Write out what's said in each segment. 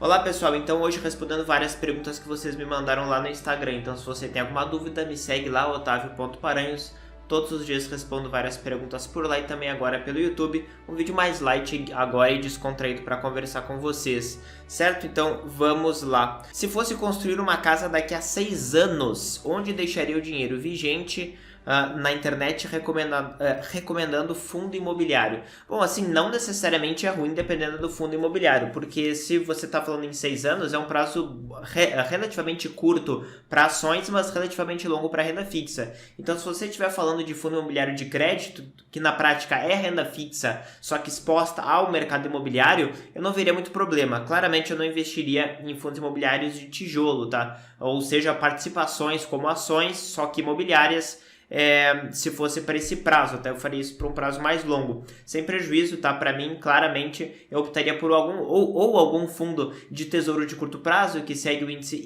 Olá pessoal, então hoje respondendo várias perguntas que vocês me mandaram lá no Instagram, então se você tem alguma dúvida me segue lá, otavio.paranhos, todos os dias respondo várias perguntas por lá e também agora pelo YouTube, um vídeo mais light agora e descontraído para conversar com vocês, certo? Então vamos lá. Se fosse construir uma casa daqui a 6 anos, onde deixaria o dinheiro vigente? Na internet recomendando fundo imobiliário. Bom, assim, não necessariamente é ruim dependendo do fundo imobiliário, porque se você está falando em 6 anos, é um prazo relativamente curto para ações, mas relativamente longo para renda fixa. Então, se você estiver falando de fundo imobiliário de crédito, que na prática é renda fixa, só que exposta ao mercado imobiliário, eu não veria muito problema. Claramente, eu não investiria em fundos imobiliários de tijolo, tá? Ou seja, participações como ações, só que imobiliárias. Se fosse para esse prazo, até eu faria isso para um prazo mais longo, sem prejuízo, tá? Para mim, claramente, eu optaria por algum fundo de tesouro de curto prazo que segue o índice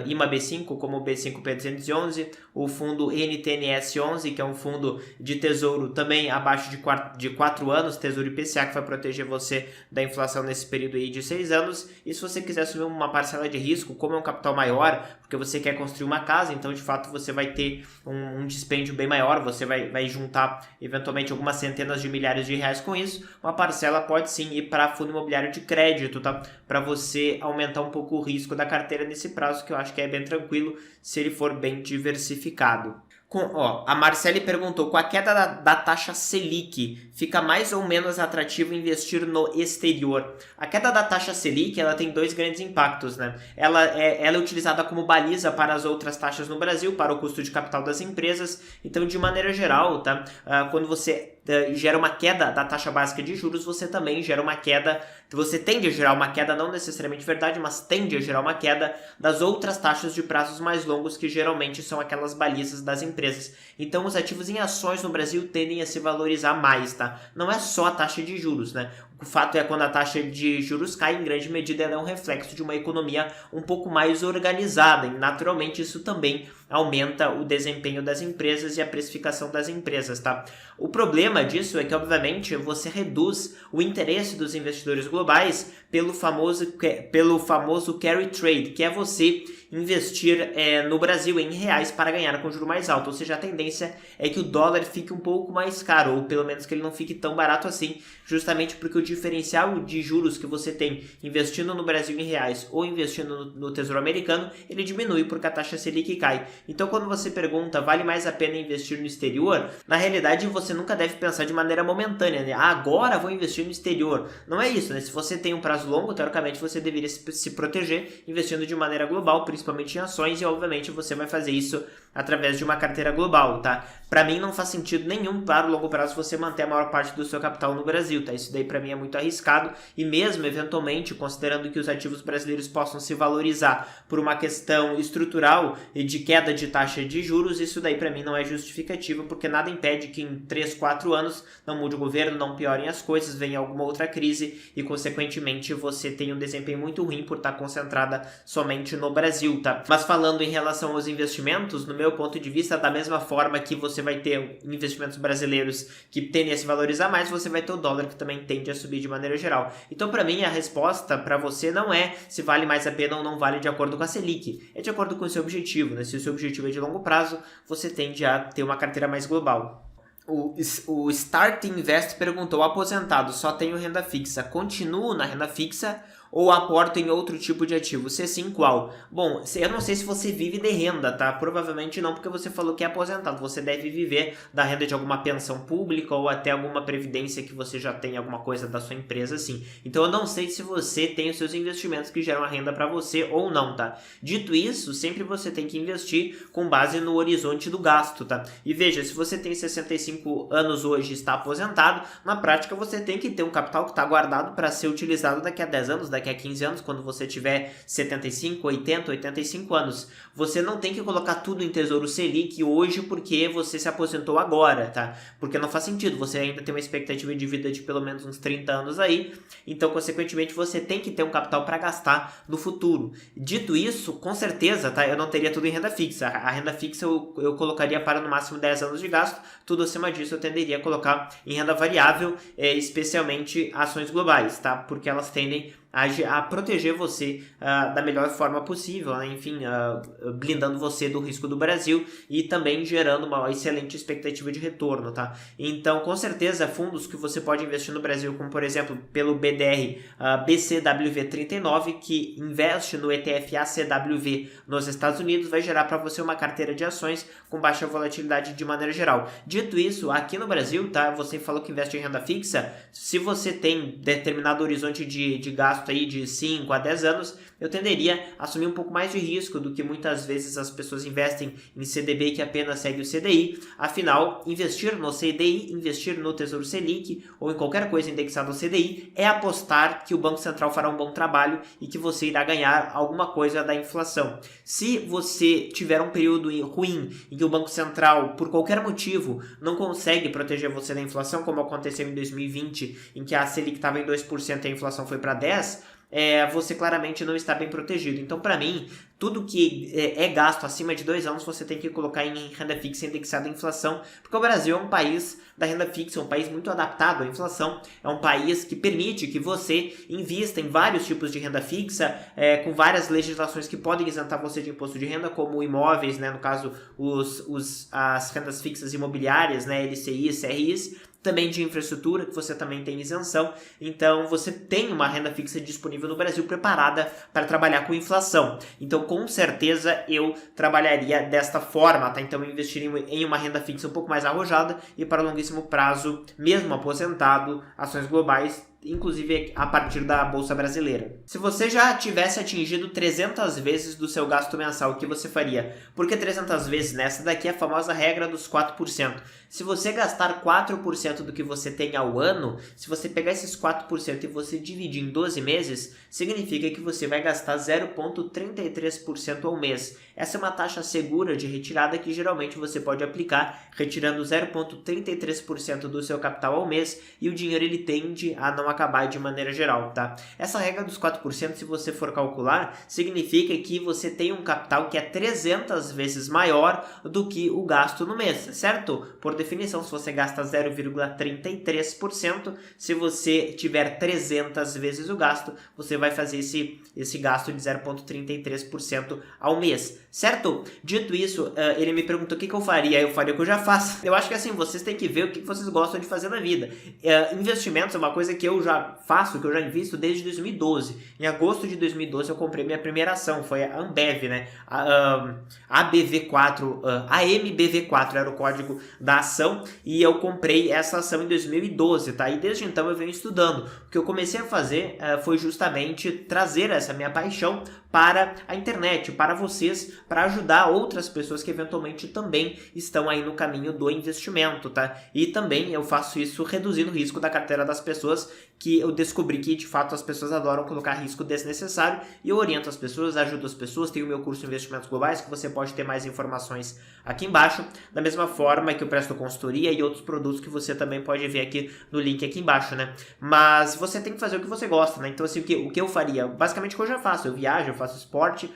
IMAB5, como o B5P211, o fundo NTNS11, que é um fundo de tesouro também abaixo de 4 anos, tesouro IPCA, que vai proteger você da inflação nesse período aí de 6 anos, e se você quiser assumir uma parcela de risco, como é um capital maior, porque você quer construir uma casa, então de fato você vai ter um dispêndio bem maior, você vai juntar eventualmente algumas centenas de milhares de reais com isso, uma parcela pode sim ir para fundo imobiliário de crédito, tá? Para você aumentar um pouco o risco da carteira nesse prazo, que eu acho que é bem tranquilo se ele for bem diversificado. A Marcele perguntou, com a queda da taxa Selic, fica mais ou menos atrativo investir no exterior? A queda da taxa Selic, ela tem dois grandes impactos, né? Ela é utilizada como baliza para as outras taxas no Brasil, para o custo de capital das empresas. Então, de maneira geral, tá? Quando você gera uma queda da taxa básica de juros, você também gera uma queda, você tende a gerar uma queda, não necessariamente verdade, mas tende a gerar uma queda das outras taxas de prazos mais longos, que geralmente são aquelas balizas das empresas. Então, os ativos em ações no Brasil tendem a se valorizar mais, tá? Não é só a taxa de juros, né? O fato é, quando a taxa de juros cai, em grande medida ela é um reflexo de uma economia um pouco mais organizada, e naturalmente isso também aumenta o desempenho das empresas e a precificação das empresas, tá? O problema disso é que, obviamente, você reduz o interesse dos investidores globais pelo famoso carry trade, que é você investir no Brasil em reais para ganhar com juro mais alto, ou seja, a tendência é que o dólar fique um pouco mais caro, ou pelo menos que ele não fique tão barato assim, justamente porque o diferencial de juros que você tem investindo no Brasil em reais ou investindo no Tesouro Americano, ele diminui porque a taxa Selic cai. Então, quando você pergunta, vale mais a pena investir no exterior? Na realidade, você nunca deve pensar de maneira momentânea, né? Agora vou investir no exterior. Não é isso, né? Se você tem um prazo longo, teoricamente você deveria se proteger investindo de maneira global, principalmente em ações, e obviamente você vai fazer isso através de uma carteira global, tá? Para mim não faz sentido nenhum para o longo prazo você manter a maior parte do seu capital no Brasil, tá? Isso daí para mim é muito arriscado, e mesmo eventualmente, considerando que os ativos brasileiros possam se valorizar por uma questão estrutural e de queda de taxa de juros, isso daí para mim não é justificativo, porque nada impede que em 3, 4 anos não mude o governo, não piorem as coisas, venha alguma outra crise e consequentemente você tenha um desempenho muito ruim por estar concentrada somente no Brasil, tá? Mas falando em relação aos investimentos, no meu ponto de vista, da mesma forma que você vai ter investimentos brasileiros que tendem a se valorizar mais, você vai ter o dólar que também tende a subir de maneira geral. Então, para mim, a resposta para você não é se vale mais a pena ou não vale de acordo com a Selic, é de acordo com o seu objetivo, né? Se o seu objetivo é de longo prazo, você tende a ter uma carteira mais global. O Start Invest perguntou, aposentado, só tenho renda fixa, continuo na renda fixa ou aporto em outro tipo de ativo? Se sim, qual? Bom, eu não sei se você vive de renda, tá? Provavelmente não, porque você falou que é aposentado. Você deve viver da renda de alguma pensão pública ou até alguma previdência que você já tem, alguma coisa da sua empresa, assim. Então eu não sei se você tem os seus investimentos que geram a renda para você ou não, tá? Dito isso, sempre você tem que investir com base no horizonte do gasto, tá? E veja, se você tem 65 anos hoje e está aposentado, na prática você tem que ter um capital que está guardado para ser utilizado daqui a 10 anos, daqui a 15 anos, quando você tiver 75, 80, 85 anos. Você não tem que colocar tudo em Tesouro Selic hoje porque você se aposentou agora, tá? Porque não faz sentido, você ainda tem uma expectativa de vida de pelo menos uns 30 anos aí, então, consequentemente, você tem que ter um capital para gastar no futuro. Dito isso, com certeza, tá? Eu não teria tudo em renda fixa. A renda fixa eu colocaria para no máximo 10 anos de gasto, tudo acima disso eu tenderia a colocar em renda variável, especialmente ações globais, tá? Porque elas tendem a proteger você da melhor forma possível, né? Enfim, blindando você do risco do Brasil e também gerando uma excelente expectativa de retorno, tá? Então, com certeza, fundos que você pode investir no Brasil, como por exemplo, pelo BDR BCWV39, que investe no ETF ACWV nos Estados Unidos, vai gerar para você uma carteira de ações com baixa volatilidade de maneira geral. Dito isso, aqui no Brasil, tá? Você falou que investe em renda fixa. Se você tem determinado horizonte de gasto aí de 5 a 10 anos, eu tenderia a assumir um pouco mais de risco do que muitas vezes as pessoas investem em CDB que apenas segue o CDI. Afinal, investir no CDI, investir no Tesouro Selic ou em qualquer coisa indexada ao CDI é apostar que o Banco Central fará um bom trabalho e que você irá ganhar alguma coisa da inflação. Se você tiver um período ruim em que o Banco Central, por qualquer motivo, não consegue proteger você da inflação, como aconteceu em 2020, em que a Selic estava em 2% e a inflação foi para 10%, você claramente não está bem protegido. Então, para mim, tudo que é gasto acima de 2 anos, você tem que colocar em renda fixa indexada à inflação, porque o Brasil é um país da renda fixa, é um país muito adaptado à inflação, é um país que permite que você invista em vários tipos de renda fixa, com várias legislações que podem isentar você de imposto de renda, como imóveis, né, no caso, as rendas fixas imobiliárias, né, LCIs, CRIs, também de infraestrutura, que você também tem isenção. Então, você tem uma renda fixa disponível no Brasil preparada para trabalhar com inflação. Então, com certeza, eu trabalharia desta forma, tá? Então, eu investiria em uma renda fixa um pouco mais arrojada e para longuíssimo prazo, mesmo aposentado, ações globais, inclusive a partir da Bolsa Brasileira. Se você já tivesse atingido 300 vezes do seu gasto mensal, o que você faria? Por que 300 vezes? Nessa daqui é a famosa regra dos 4%. Se você gastar 4% do que você tem ao ano, se você pegar esses 4% e você dividir em 12 meses, significa que você vai gastar 0,33% ao mês. Essa é uma taxa segura de retirada que geralmente você pode aplicar, retirando 0,33% do seu capital ao mês, e o dinheiro ele tende a não acabar de maneira geral, tá? Essa regra dos 4%, se você for calcular, significa que você tem um capital que é 300 vezes maior do que o gasto no mês, certo? Por definição, se você gasta 0,33%, se você tiver 300 vezes o gasto, você vai fazer esse gasto de 0,33% ao mês, certo? Dito isso, ele me perguntou o que eu faria. Eu faria o que eu já faço. Eu acho que assim, vocês têm que ver o que vocês gostam de fazer na vida. Investimentos é uma coisa que eu já faço, que eu já invisto desde 2012. Em agosto de 2012 eu comprei minha primeira ação, foi a Ambev, né? ABV4, AMBV4 era o código da ação, e eu comprei essa ação em 2012, tá? E desde então eu venho estudando. O que eu comecei a fazer foi justamente trazer essa minha paixão para a internet, para vocês, para ajudar outras pessoas que eventualmente também estão aí no caminho do investimento, tá? E também eu faço isso reduzindo o risco da carteira das pessoas, que eu descobri que de fato as pessoas adoram colocar risco desnecessário, e eu oriento as pessoas, ajudo as pessoas. Tem o meu curso Investimentos Globais, que você pode ter mais informações aqui embaixo, da mesma forma que eu presto consultoria e outros produtos que você também pode ver aqui no link aqui embaixo, né? Mas você tem que fazer o que você gosta, né? Então assim, o que eu faria? Basicamente o que eu já faço, eu viajo, eu faço esporte,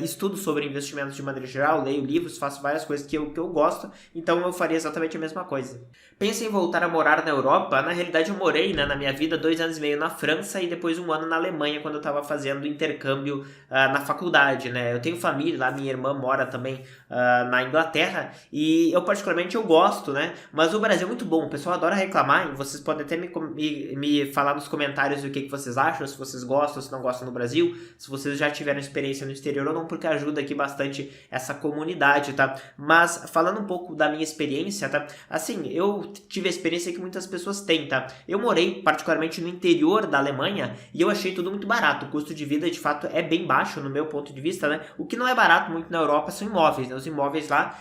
estudo sobre investimentos de maneira geral, leio livros, faço várias coisas que eu gosto, então eu faria exatamente a mesma coisa. Pensa em voltar a morar na Europa? Na realidade eu morei, né, na minha vida 2 anos e meio na França e depois 1 ano na Alemanha, quando eu estava fazendo intercâmbio na faculdade, né? Eu tenho família lá, minha irmã mora também na Inglaterra, e eu particularmente eu gosto, né? Mas o Brasil é muito bom, o pessoal adora reclamar, e vocês podem até me falar nos comentários o que vocês acham, se vocês gostam, se não gostam do Brasil, se vocês já tiveram experiência no exterior ou não, porque ajuda aqui bastante essa comunidade, tá? Mas falando um pouco da minha experiência, tá? Assim, eu tive a experiência que muitas pessoas têm, tá? Eu morei particularmente no interior da Alemanha e eu achei tudo muito barato. O custo de vida, de fato, é bem baixo no meu ponto de vista, né? O que não é barato muito na Europa são imóveis, né? Os imóveis lá,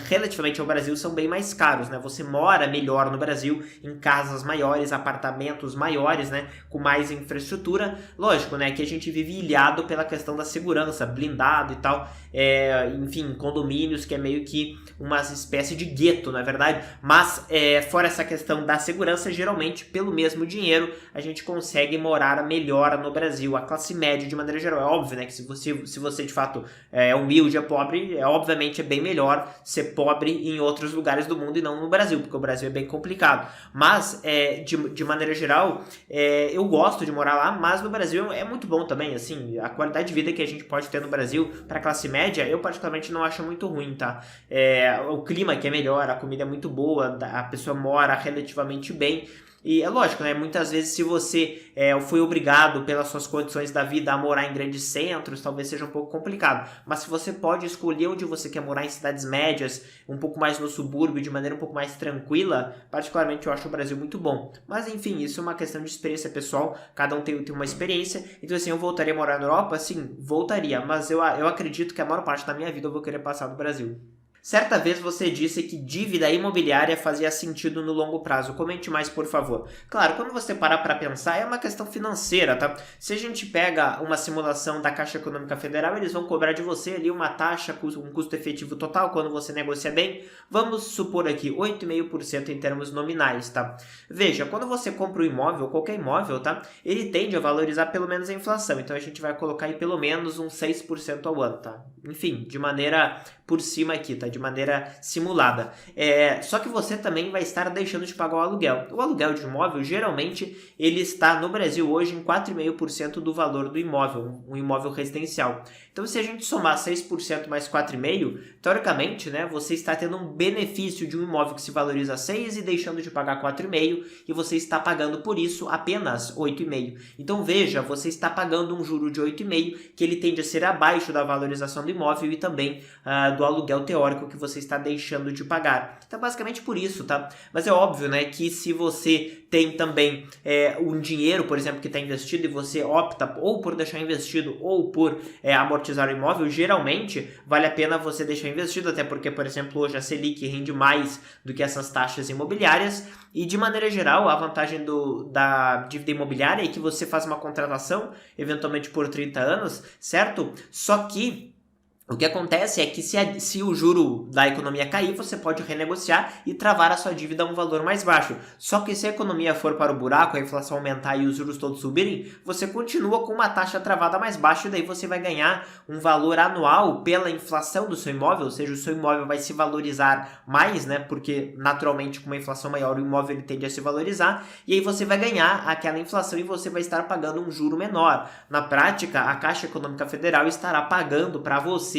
relativamente ao Brasil, são bem mais caros, né? Você mora melhor no Brasil, em casas maiores, apartamentos maiores, né? Com mais infraestrutura. Lógico, né? Que a gente vive ilhado pela questão da segurança, blindado e tal. Enfim, condomínios, que é meio que uma espécie de gueto, na verdade. Mas, fora essa questão da segurança, geralmente, pelo mesmo dinheiro, dinheiro, a gente consegue morar melhor no Brasil, a classe média de maneira geral. É óbvio, né, que se você de fato é humilde, é pobre, obviamente é bem melhor ser pobre em outros lugares do mundo e não no Brasil, porque o Brasil é bem complicado. Mas, de maneira geral, eu gosto de morar lá, mas no Brasil é muito bom também, assim, a qualidade de vida que a gente pode ter no Brasil para classe média, eu particularmente não acho muito ruim, tá? O clima que é melhor, a comida é muito boa, a pessoa mora relativamente bem. E é lógico, né? Muitas vezes se você foi obrigado pelas suas condições da vida a morar em grandes centros, talvez seja um pouco complicado. Mas se você pode escolher onde você quer morar, em cidades médias, um pouco mais no subúrbio, de maneira um pouco mais tranquila, particularmente eu acho o Brasil muito bom. Mas enfim, isso é uma questão de experiência pessoal, cada um tem uma experiência. Então assim, eu voltaria a morar na Europa? Sim, voltaria. Mas eu acredito que a maior parte da minha vida eu vou querer passar no Brasil. Certa vez você disse que dívida imobiliária fazia sentido no longo prazo. Comente mais, por favor. Claro, quando você parar para pensar, é uma questão financeira, tá? Se a gente pega uma simulação da Caixa Econômica Federal, eles vão cobrar de você ali uma taxa, um custo efetivo total, quando você negocia bem. Vamos supor aqui, 8,5% em termos nominais, tá? Veja, quando você compra um imóvel, qualquer imóvel, tá? Ele tende a valorizar pelo menos a inflação. Então a gente vai colocar aí pelo menos uns 6% ao ano, tá? Enfim, de maneira por cima aqui, tá? De maneira simulada. Só que você também vai estar deixando de pagar o aluguel. O aluguel de imóvel, geralmente, ele está no Brasil hoje em 4,5% do valor do imóvel, um imóvel residencial. Então, se a gente somar 6% mais 4,5%, teoricamente, né, você está tendo um benefício de um imóvel que se valoriza 6 e deixando de pagar 4,5%, e você está pagando por isso apenas 8,5%. Então, veja, você está pagando um juro de 8,5%, que ele tende a ser abaixo da valorização do imóvel e também do aluguel teórico que você está deixando de pagar. Então, basicamente por isso, tá? Mas é óbvio, né, que se você tem também um dinheiro, por exemplo, que está investido e você opta ou por deixar investido ou por amortizar o imóvel, geralmente vale a pena você deixar investido, até porque, por exemplo, hoje a Selic rende mais do que essas taxas imobiliárias e, de maneira geral, a vantagem da dívida imobiliária é que você faz uma contratação, eventualmente por 30 anos, certo? Só que o que acontece é que se o juro da economia cair, você pode renegociar e travar a sua dívida a um valor mais baixo. Só que se a economia for para o buraco, a inflação aumentar e os juros todos subirem, você continua com uma taxa travada mais baixa e daí você vai ganhar um valor anual pela inflação do seu imóvel, ou seja, o seu imóvel vai se valorizar mais, né? Porque naturalmente com uma inflação maior o imóvel ele tende a se valorizar e aí você vai ganhar aquela inflação e você vai estar pagando um juro menor. Na prática, a Caixa Econômica Federal estará pagando para você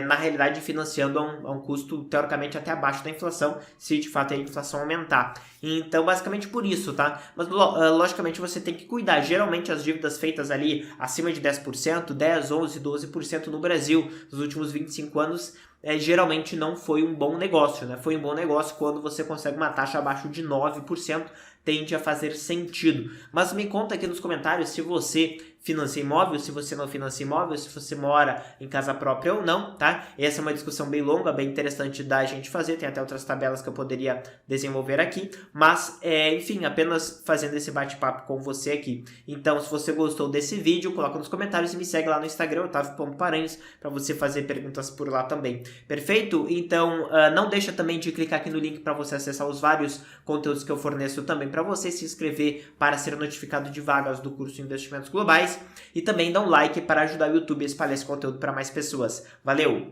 na realidade financiando a um custo teoricamente até abaixo da inflação, se de fato a inflação aumentar. Então, basicamente por isso, tá? Mas logicamente você tem que cuidar. Geralmente as dívidas feitas ali acima de 10%, 10, 11, 12% no Brasil nos últimos 25 anos, geralmente não foi um bom negócio, né? Foi um bom negócio quando você consegue uma taxa abaixo de 9%, tende a fazer sentido. Mas me conta aqui nos comentários se você financia imóvel, se você não financia imóvel, se você mora em casa própria ou não, tá? Essa é uma discussão bem longa, bem interessante da gente fazer, tem até outras tabelas que eu poderia desenvolver aqui, mas, enfim, apenas fazendo esse bate-papo com você aqui. Então, se você gostou desse vídeo, coloca nos comentários e me segue lá no Instagram, Otávio.Paranhos, para você fazer perguntas por lá também. Perfeito? Então, não deixa também de clicar aqui no link para você acessar os vários conteúdos que eu forneço também para você, se inscrever para ser notificado de vagas do curso Investimentos Globais e também dá um like para ajudar o YouTube a espalhar esse conteúdo para mais pessoas. Valeu!